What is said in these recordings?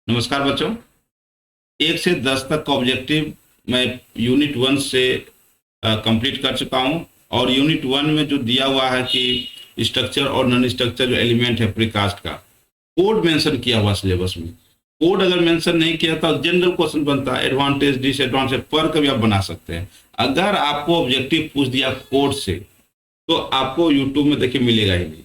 नमस्कार बच्चों। 1 से 10 तक का ऑब्जेक्टिव मैं यूनिट 1 से कंप्लीट कर चुका हूं। और यूनिट 1 में जो दिया हुआ है कि स्ट्रक्चर और नॉन स्ट्रक्चर जो एलिमेंट है प्रीकास्ट का कोड मेंशन किया हुआ सिलेबस में। कोड अगर मेंशन नहीं किया तो जनरल क्वेश्चन बनता है, एडवांटेज डिसएडवांटेज पर कभी आप बना सकते हैं। अगर आपको ऑब्जेक्टिव पूछ दिया कोड से तो आपको यूट्यूब में देखिए मिलेगा ही नहीं।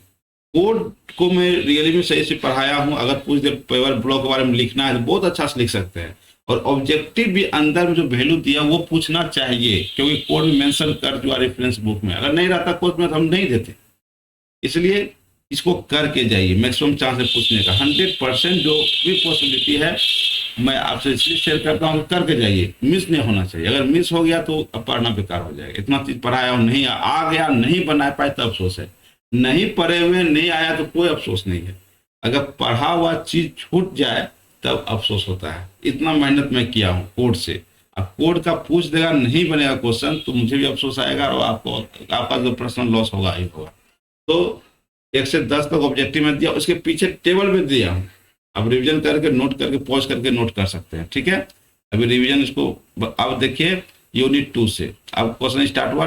कोड को मैं रियली में सही से पढ़ाया हूं। अगर पूछ दे पेपर ब्लॉक के बारे में लिखना है तो बहुत अच्छा से लिख सकते हैं। और ऑब्जेक्टिव भी अंदर में जो वैल्यू दिया वो पूछना चाहिए, क्योंकि कोड में मेंशन कर दिया रेफरेंस बुक में। अगर नहीं रहता कोड में तो हम नहीं देते। इसलिए इसको करके जाइए, मैक्सिमम चांस है पूछने का। 100% जो भी पॉसिबिलिटी है मैं आपसे इसलिए शेयर करता हूँ, करके जाइए, मिस नहीं होना चाहिए। अगर मिस हो गया तो पढ़ना बेकार हो जाएगा। इतना चीज पढ़ाया और नहीं आ गया, नहीं बना पाए तब अफसोस है। नहीं पढ़े हुए नहीं आया तो कोई अफसोस नहीं है। अगर पढ़ा हुआ चीज छूट जाए तब अफसोस होता है। इतना मेहनत मैं किया हूँ कोड से। अब कोड का पूछ देगा, नहीं बनेगा क्वेश्चन तो मुझे भी अफसोस आएगा और आपको आपका जो पर्सनल लॉस होगा ही होगा। तो 1 से 10 तक ऑब्जेक्टिव में दिया, उसके पीछे टेबल में दिया हूँ। अब रिवीजन करके नोट करके पॉज करके नोट कर सकते हैं, ठीक है। अभी रिवीजन इसको अब देखिए यूनिट 2 से। अब क्वेश्चन स्टार्ट हुआ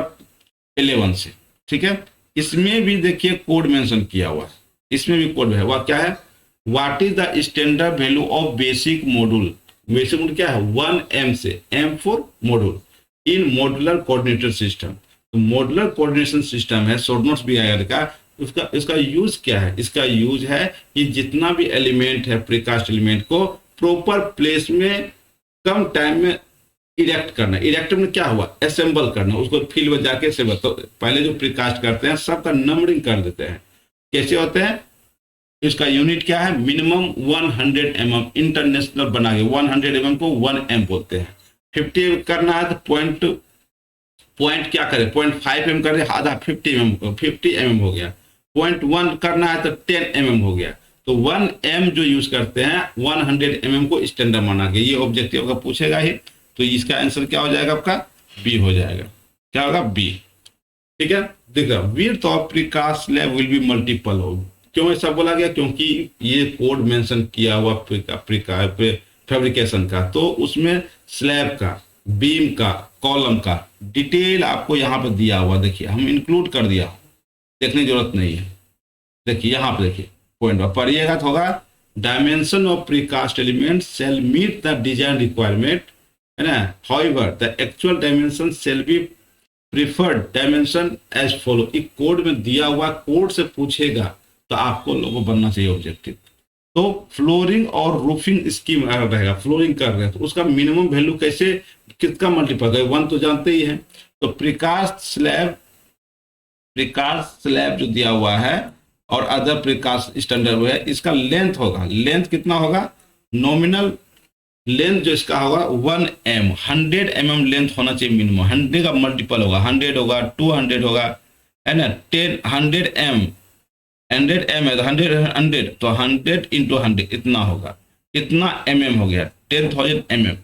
11 से, ठीक है। इसमें भी देखिए कोड मेंशन किया हुआ है। इसमें भी कोड है, वह क्या है, what is the standard value of basic module. Basic module क्या है, 1M से M for module in modular coordinator system. तो मॉड्यूलर कोऑर्डिनेशन सिस्टम है, शॉर्ट नोट्स भी आएगा का। उसका इसका यूज क्या है, इसका यूज है कि जितना भी एलिमेंट है प्रीकास्ट एलिमेंट को प्रॉपर प्लेस में कम टाइम में इरेक्ट करना। इरेक्ट में क्या हुआ, असेंबल करना, उसको फील्ड में जाके से तो पहले जो प्रीकास्ट करते हैं सबका नंबरिंग कर देते हैं। कैसे होते हैं, इसका यूनिट क्या है, मिनिमम 100 mm इंटरनेशनल बना के 100 mm को 1M बोलते हैं। 50 करना है तो पॉइंट क्या करे, 0.5 mm करे, आधा 50 mm हो गया। 0.1 करना है तो 10 mm हो गया। तो 1M जो यूज करते हैं 100 mm को स्टैंडर्ड बना के। ये ऑब्जेक्टिव अगर पूछेगा ही तो इसका आंसर क्या हो जाएगा, आपका बी हो जाएगा। क्या होगा, बी, ठीक है। देखो width of precast slab will be multiple हो। क्यों ऐसा बोला गया, क्योंकि ये कोड मेंशन किया हुआ फैब्रिकेशन का, तो उसमें स्लैब का, बीम का, कॉलम का डिटेल आपको यहाँ पर दिया हुआ। देखिए हम इंक्लूड कर दिया, देखने की जरूरत नहीं है। देखिए यहाँ पे देखिए पॉइंट पढ़िएगा तो होगा, dimension of precast element shall meet the design requirement, है ना। However the actual dimension shall be preferred dimension as follow. एक कोड में दिया हुआ, कोड से पूछेगा तो आपको लोगों बनना चाहिए ऑब्जेक्टिव। तो फ्लोरिंग और रूफिंग स्कीम रहेगा, फ्लोरिंग कर रहे हैं तो उसका मिनिमम वैल्यू कैसे, किसका मल्टीपल है, 1 तो जानते ही है। तो प्रीकास्ट स्लैब जो दिया हुआ है और अदर प्रीकास्ट स्टैंडर्ड है, इसका लेंथ होगा, लेंथ कितना होगा, नॉमिनल लेंथ जो इसका होगा 1M, 100 mm लेंथ होना चाहिए मिनिमम। 100 का मल्टीपल होगा, 100 होगा, 200 होगा, है ना। 100 M है तो 100 तो 100 इंटू 100 इतना होगा, इतना mm हो गया, 10,000 mm।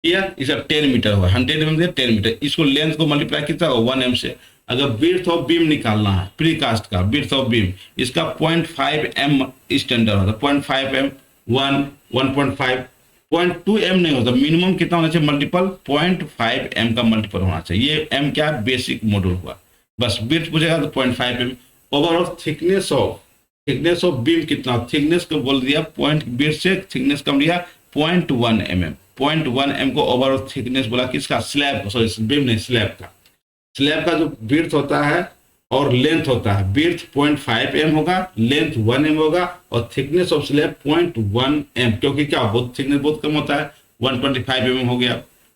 या इसका 10 मीटर होगा, 100 mm से 10 मीटर। इसको लेंथ को मल्टीप्लाई कितना होगा, 1M से। अगर विड्थ ऑफ बीम निकालना है प्रीकास्ट का, विड्थ ऑफ बीम इसका 0.5M स्टैंडर्ड होता है। 0.5M 1, 1.5, 0.2M नहीं होता। मिनिमम कितना होना चाहिए, मल्टीपल 0.5M का मल्टीपल होना चाहिए। ये M क्या है, बेसिक मॉड्यूल हुआ। बस विड्थ पूछेगा तो 0.5M। Overall thickness of beam कितना, थिकनेस को बोल दिया, पॉइंट विड्थ से थिकनेस कम लिया 0.1 mm। 0.1 mm को ओवरऑल थिकनेस बोला किसका, स्लैब, सॉरी बीम नहीं, स्लैब का। स्लैब का जो विड्थ होता है और लेंथ होता है, विड्थ 0.5M होगा, लेंथ 1M होगा, और थिकनेस ऑफ स्लैब 0.1M। क्योंकि क्या बहुत थिकनेस बहुत कम होता है, 125 mm हो गया,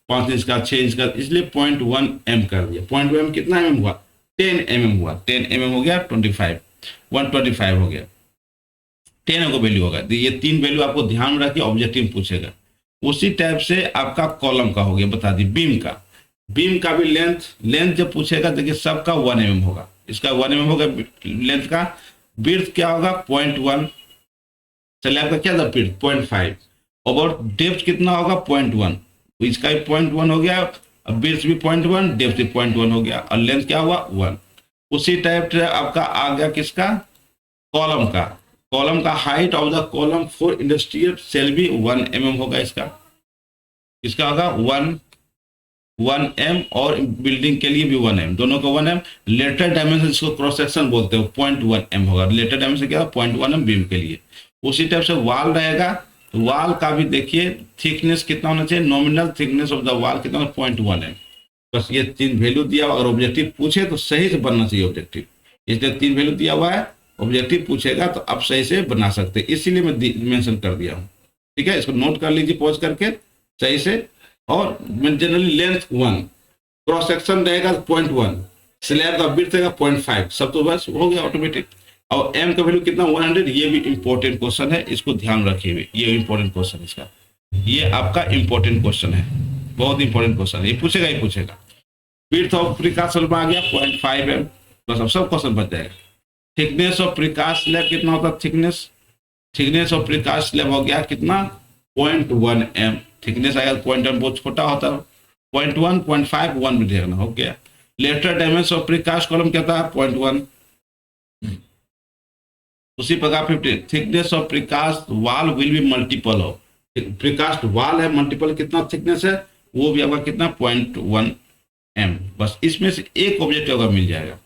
5 इंच का, 6 इंच का, इसलिए 0.1M कर दिया। 0.1M कितना mm हुआ, 10 mm हुआ, 10 mm हो गया 125 हो गया, 10 को वैल्यू होगा। तो ये 3 वैल्यू आपको ध्यान में रखिए, ऑब्जेक्टिव पूछेगा। उसी टाइप से आपका कॉलम का हो गया, बता दी बीम का भी लेंथ जब पूछेगा देखिए सबका 1 mm होगा, इसका 1 mm होगा लेंथ का। विड्थ क्या होगा, 0.1, स्लैब का क्या था विड्थ 0.5, और डेप्थ कितना होगा 0.1, इसका भी 0.1 हो गया, विड्थ भी 0.1, डेप्थ भी 0.1 हो गया, और लेंथ क्या हुआ 1। उसी टाइप से आपका आ गया किसका, कॉलम का। कॉलम का height of the column for industrial cell भी 1 mm होगा। इसका होगा 1 mm, और बिल्डिंग के लिए भी 1 mm, दोनों का 1 mm। लेटर डायमेंशन इसको क्रॉस सेक्शन बोलते हो, 0.1 mm होगा। लेटर डायमेंशन क्या, 0.1 mm बीम के लिए। उसी टाइप से वाल रहेगा, वाल का भी देखिए थिकनेस कितना होना चाहिए, नॉमिनल थिकनेस ऑफ द वाल कितना, 0.1 mm। बस ये 3 वैल्यू दिया हुआ, अगर ऑब्जेक्टिव पूछे तो सही से बनना चाहिए ऑब्जेक्टिव, इसलिए 3 वैल्यू दिया हुआ है। ऑब्जेक्टिव पूछेगा तो आप सही से बना सकते हैं, इसीलिए मैं मेंशन कर दिया हूँ। ठीक है, इसको नोट कर लीजिए पॉज करके सही से। और जनरली लेंथ 1, क्रॉस सेक्शन रहेगा 0.1, स्लैब का विड्थ रहेगा 0.5, सब तो बस हो गया ऑटोमेटिक। और एम का वैल्यू कितना, 100। ये भी इंपॉर्टेंट क्वेश्चन है, इसको ध्यान रखिए, ये इंपॉर्टेंट क्वेश्चन इसका, ये आपका इंपॉर्टेंट क्वेश्चन है, बहुत इंपॉर्टेंट क्वेश्चन है, ये पूछेगा ही पूछेगा। विड्थ ऑफ प्रीकास्ट स्लैब आ गया 0.5 mm, बस अब सब क्वेश्चन बच जाएगा। थिकनेस ऑफ प्रीकास्ट स्लैब कितना होता है, थिकनेस ऑफ प्रीकास्ट स्लैब हो गया कितना, 0.1 mm। थिकनेस आएगा 0.1, बहुत छोटा होता है, 0.1, 0.5, 1 भी देखना हो गया। Later dimension of precast column क्या था, 0.1। उसी प्रकार 50 thickness of precast wall will be multiple of, precast wall है मल्टीपल कितना थिकनेस है, वो भी आपका कितना, 0.1 mm। बस इसमें से एक ऑब्जेक्ट होगा मिल जाएगा।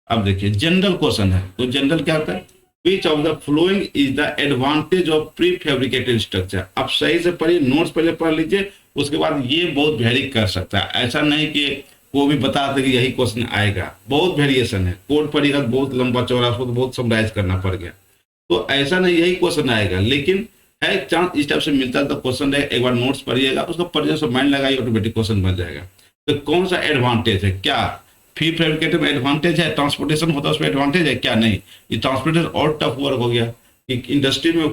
अब देखिए जनरल क्वेश्चन है, तो जनरल क्या होता है, which of the following is the advantage of pre fabricated structure. आप सही से पढ़िए, नोट्स पहले पढ़ लीजिए, उसके बाद ये बहुत वेरी कर सकता है, ऐसा नहीं कि वो भी बता दे कि यही क्वेश्चन आएगा, बहुत वेरिएशन है। कोड पढ़िएगा बहुत लंबा चौड़ा, उसको तो बहुत समराइज करना पड़ गया, तो ऐसा नहीं यही क्वेश्चन आएगा, लेकिन है चांस इस टाइप से मिलता है तो क्वेश्चन है, एक बार नोट्स पढ़िएगा, उसको पढ़ने से माइंड लगाइए, ऑटोमेटिक क्वेश्चन बन जाएगा। तो कौन सा एडवांटेज है, क्या प्री फैब्रिकेटेड में एडवांटेज है, ट्रांसपोर्टेशन होता है उसमें एडवांटेज है क्या, नहीं। ये ट्रांसपोर्टेशन और टफ वर्क हो गया, इंडस्ट्री में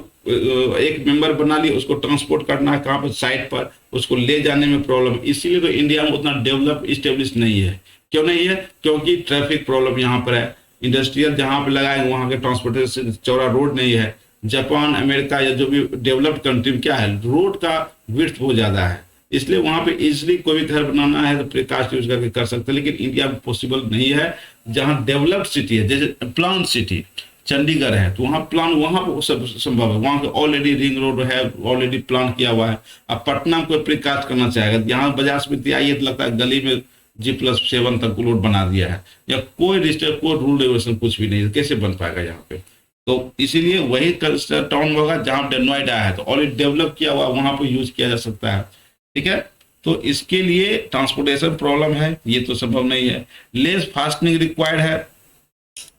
एक मेंबर बना लिया, उसको ट्रांसपोर्ट करना है कहाँ पर, साइट पर, उसको ले जाने में प्रॉब्लम, इसीलिए तो इंडिया में उतना डेवलप स्टेब्लिश नहीं है। क्यों नहीं है, क्योंकि ट्रैफिक प्रॉब्लम यहाँ पर है, इंडस्ट्रियल जहाँ पे लगाएंगे वहाँ के ट्रांसपोर्टेशन चौड़ा रोड नहीं है। जापान, अमेरिका या जो भी डेवलप्ड कंट्री में क्या है, रोड का विड्थ बहुत ज्यादा है, इसलिए वहां पे इजिली कोई भी घर बनाना है तो प्रीकास्ट यूज करके कर सकते हैं। लेकिन इंडिया में पॉसिबल नहीं है, जहां डेवलप्ड सिटी है, जैसे प्लान सिटी चंडीगढ़ है, तो वहां प्लान वहां पर सब संभव है, वहां पे ऑलरेडी रिंग रोड है, ऑलरेडी प्लान किया हुआ है। अब पटना में कोई प्रीकास्ट करना चाहेगा, यहाँ बाजार समिति आई है तो लगता है गली में G+7 तक रोड बना दिया है, या कोई रजिस्टर, कोई रूल रेगुलेशन कुछ भी नहीं है, कैसे बन पाएगा यहाँ पे। तो इसीलिए वही टाउन होगा जहां नोएडा है, तो ऑलरेडी डेवलप किया हुआ, वहां पर यूज किया जा सकता है। ठीक है, तो इसके लिए ट्रांसपोर्टेशन प्रॉब्लम है, ये तो संभव नहीं है। लेस फास्टनिंग रिक्वायर्ड है,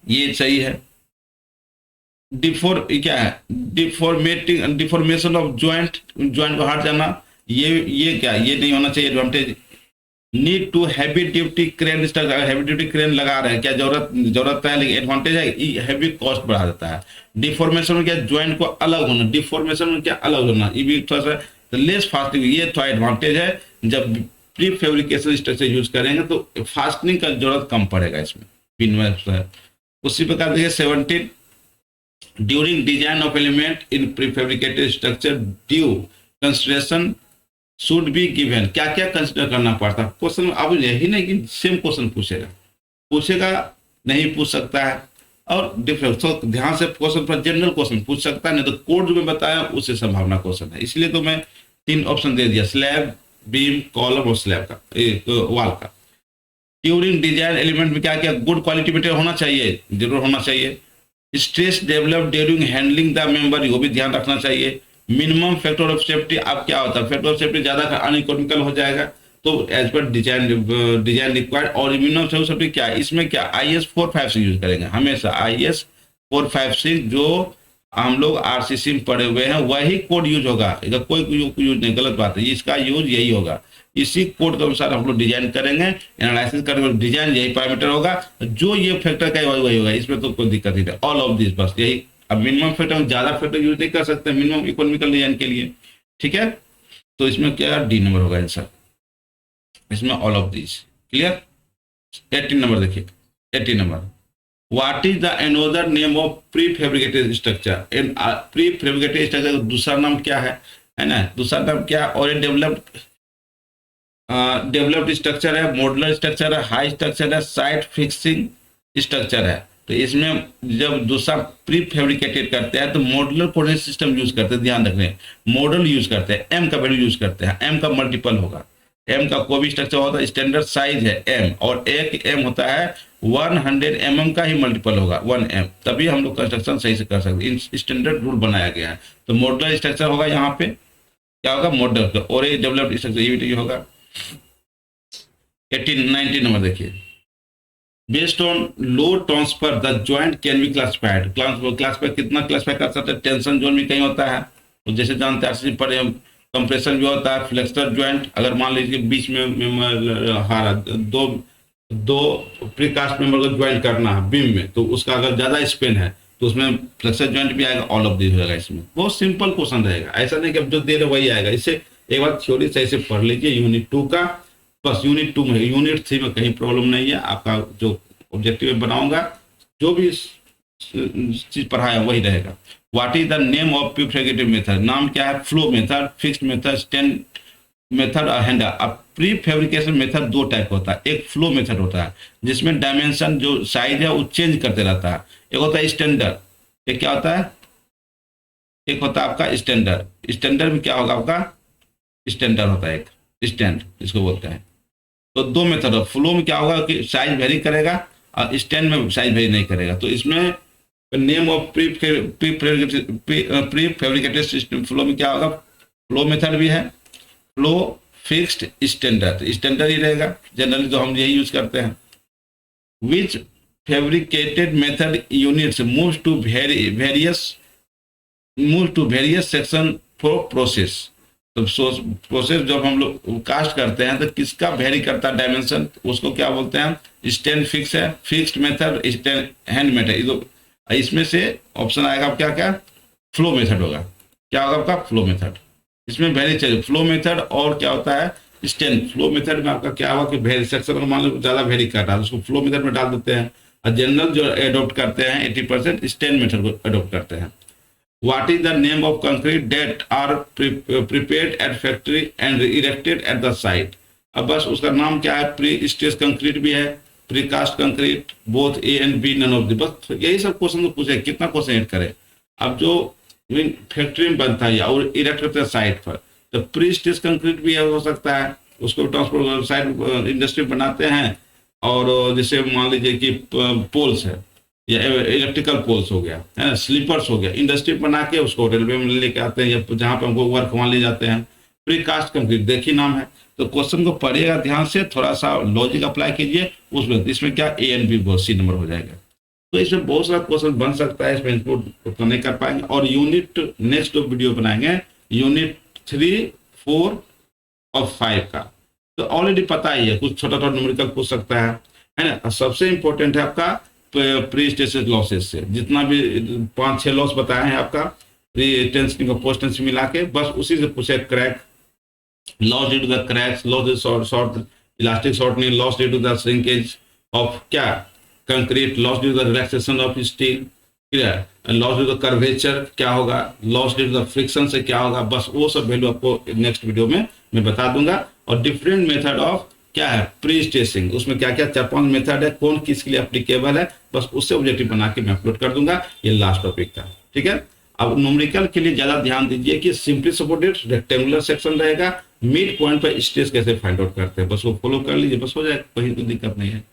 ये सही है। क्या है, डिफॉर्मेशन ऑफ ज्वाइंट बाहर जाना, ये क्या, ये नहीं होना चाहिए advantage. Need to heavy duty crane structure, heavy duty crane लगा रहे हैं, क्या जरूरत है, लेकिन एडवांटेज है हैवी कॉस्ट बढ़ा देता है। डिफॉर्मेशन में क्या, ज्वाइंट को अलग होना, डिफॉर्मेशन में क्या अलग होना, ये भी थोड़ा सा। तो लेस फास्टनिंग, ये थोड़ा एडवांटेज है, जब प्री फैब्रिकेशन स्ट्रक्चर यूज करेंगे तो फास्टनिंग का जरूरत कम पड़ेगा इसमें। उसी प्रकार देखिए 17 during design of element in pre fabricated structure due consideration should be given, क्या क्या कंसिडर करना पड़ता है क्वेश्चन। अब यही नहीं कि सेम क्वेश्चन पूछेगा नहीं पूछ सकता है, और डिफरेंट, तो ध्यान से क्वेश्चन पर जनरल क्वेश्चन पूछ सकता है, नहीं तो कोड जो मैं बताया उससे संभावना क्वेश्चन है। इसलिए तो मैं 3 ऑप्शन दे दिया, स्लैब, बीम, कॉलम और स्लैब का, वाल का। ड्यूरिंग डिजाइन एलिमेंट में क्या क्या, गुड क्वालिटी मटेरियल होना चाहिए, जरूर होना चाहिए। Stress develop during handling the member, वो भी ध्यान रखना चाहिए। मिनिमम फैक्टर ऑफ सेफ्टी, अब क्या होता है, फैक्टर ऑफ सेफ्टी ज्यादा अनइकोनॉमिकल हो जाएगा, तो एज पर डिजाइन रिक्वायर्ड। और मिनिमम सेफ्टी क्या है, इसमें क्या IS 456 यूज करेंगे हमेशा, IS 456 जो हम लोग RCC में पढ़े हुए हैं वही कोड यूज होगा, इधर कोई यूज नहीं, गलत बात है, इसका यूज यही होगा। इसी कोड के अनुसार हम लोग डिजाइन करेंगे, एनालिसिस करेंगे, डिजाइन यही पैरामीटर होगा, जो ये फैक्टर का वही होगा, इसमें तो कोई दिक्कत नहीं है। ऑल ऑफ दिस, बस यही। अब मिनिमम फैक्टर में ज्यादा फैक्टर यूज नहीं कर सकते मिनिमम इकोनॉमिकल डिजाइन के लिए, ठीक है। तो इसमें क्या D नंबर होगा आंसर, इसमें all of this clear. 18 number देखिए, 18 number, what is the another name of pre fabricated structure. Pre fabricated structure दूसरा नाम क्या है ना, दूसरा नाम क्या, और डेवलप्ड स्ट्रक्चर है, मॉडुलर स्ट्रक्चर है, हाई स्ट्रक्चर है, साइट फिक्सिंग स्ट्रक्चर है। तो इसमें जब दूसरा प्री फैब्रिकेटेड करते हैं तो मॉडुलर कोऑर्डिनेट सिस्टम यूज करते हैं, ध्यान रखना, मॉडल यूज करते हैं, एम का वैल्यू यूज करते हैं, एम का मल्टीपल होगा, एम का कोई भी स्ट्रक्चर होता है, स्टैंडर्ड साइज है एम, और एक एम होता है 100 mm का ही मल्टीपल होगा 1m, तभी हम लोग कंस्ट्रक्शन सही से कर सकते हैं। स्टैंडर्ड रूल बनाया गया है। तो मॉडुलर स्ट्रक्चर होगा, यहाँ पे क्या होगा, मॉडल, और ये डेवलप्ड स्ट्रक्चर ये होगा। 19 नंबर देखिए, based on load transfer the joint can be classified, classify कितना क्लासिफाई कर सकते हैं, टेंशन जोन भी कहीं होता है, तो जैसे जानते हैं पर कंप्रेशन भी होता है, फ्लेक्सर जॉइंट, अगर मान लीजिए बीच में हारा दो प्रीकास्ट मेंबर को ज्वाइन करना है बीम में, तो उसका अगर ज्यादा स्पेन है तो उसमें फ्लेक्सर जॉइंट भी आएगा, ऑल ऑफ दिस होगा। इसमें बहुत सिंपल क्वेश्चन रहेगा, ऐसा नहीं कि अब जो दे रहे वही आएगा। इससे एक बार थ्योरी सही से पढ़ लीजिए यूनिट 2 का, बस यूनिट 2 में, यूनिट 3 में कहीं प्रॉब्लम नहीं है। आपका जो ऑब्जेक्टिव बनाऊंगा, जो भी चीज पढ़ाया वही रहेगा। What is the name of prefabricated method, नाम क्या है, flow method, fixed method, stand method और हैंडल। अब प्री फैब्रिकेशन मेथड दो टाइप होता है, एक फ्लो मेथड होता है जिसमें डायमेंशन जो साइज है वो चेंज करते रहता है, एक होता है स्टैंडर्ड। एक क्या होता है, एक होता है आपका स्टैंडर्ड। स्टैंडर्ड में क्या होगा आपका, स्टैंडर्ड होता है एक स्टैंड इसको बोलते हैं। तो दो मेथड है, फ्लो में क्या होगा कि साइज वेरी करेगा और स्टैंड में साइज वेरी नहीं करेगा। तो इसमें name of pre fabricated system, flow में क्या होगा, फ्लो मेथड भी है, फ्लो फिक्स्ड स्टैंडर्ड, स्टैंडर्ड ही रहेगा जनरली, तो हम यही यूज करते हैं। Which fabricated method units move to various section for process. तो प्रोसेस जब हम लोग कास्ट करते हैं तो किसका वेरी करता है डायमेंशन, उसको क्या बोलते हैं, स्टैंड फिक्स है, fixed method, stand hand method. इसमें से ऑप्शन आएगा क्या क्या, फ्लो मेथड होगा, क्या होगा आपका, फ्लो मेथड। इसमें वेरी चाहिए फ्लो मेथड, और क्या होता है स्टैंड। फ्लो मेथड में आपका क्या होगा कि वेरी सेक्शन मान लो ज्यादा वेरी कर रहा है उसको फ्लो मेथड में डाल देते हैं, और जनरल जो एडॉप्ट करते हैं 80% स्टैंड मेथड को एडॉप्ट करते हैं। What is the name of concrete that are prepared at factory and erected at the site. अब बस उसका नाम क्या है, प्री स्ट्रेस कंक्रीट भी है, precast concrete, both A and B, none of the, बस यही सब क्वेश्चन तो पूछे, कितना क्वेश्चन ऐड करें। अब जो फैक्ट्री में बनता है और इरेक्ट करते हैं साइट पर, तो प्री स्ट्रेस कंक्रीट भी हो सकता है, उसको ट्रांसपोर्ट साइड इंडस्ट्री बनाते हैं। और जैसे मान लीजिए कि पोल्स है या इलेक्ट्रिकल पोल्स हो गया है ना, स्लीपर्स हो गया, इंडस्ट्री बना के उसको रेलवे में लेके आते हैं या जहाँ पे हमको वर्क वहाँ ले जाते हैं। प्रीकास्ट कंक्रीट देखिए नाम है, तो क्वेश्चन को पढ़िएगा ध्यान से, थोड़ा सा लॉजिक अप्लाई कीजिए उसमें, इसमें क्या A and B C number हो जाएगा। तो इसमें बहुत सारा क्वेश्चन बन सकता है, इसमें इनपुट उतना नहीं कर पाएंगे। और यूनिट नेक्स्ट वीडियो बनाएंगे यूनिट 3, 4 और 5 का, तो ऑलरेडी पता ही है, कुछ छोटा छोटा न्यूमेरिकल पूछ सकता है ना। सबसे इंपॉर्टेंट है आपका प्री स्ट्रेस लॉसेस से, जितना भी 5-6 लॉस बताए हैं आपका प्री टेंशनिंग और पोस्ट टेंशनिंग मिला के, बस उसी से पूछे। Crack, loss due to the cracks, loss short elastic shortening, loss due to the shrinkage of क्या concrete, loss due to the relaxation of steel, clear, loss due to the curvature क्या होगा, loss due to the friction से क्या होगा, बस वो सब value आपको नेक्स्ट वीडियो में मैं बता दूंगा। और डिफरेंट मेथड ऑफ क्या है प्री स्ट्रेसिंग, उसमें क्या क्या 4-5 मेथड है, कौन किसके लिए एप्लीकेबल है, बस उससे ऑब्जेक्टिव बना के मैं अपलोड कर दूंगा। ये लास्ट टॉपिक था, ठीक है। अब न्यूमेरिकल के लिए ज्यादा ध्यान दीजिए कि सिंपली सपोर्टेड रेक्टेंगुलर सेक्शन रहेगा, मिड पॉइंट पर स्ट्रेस कैसे फाइंड आउट करते हैं, बस वो फॉलो कर लीजिए, बस हो जाएगा, कोई दिक्कत नहीं है।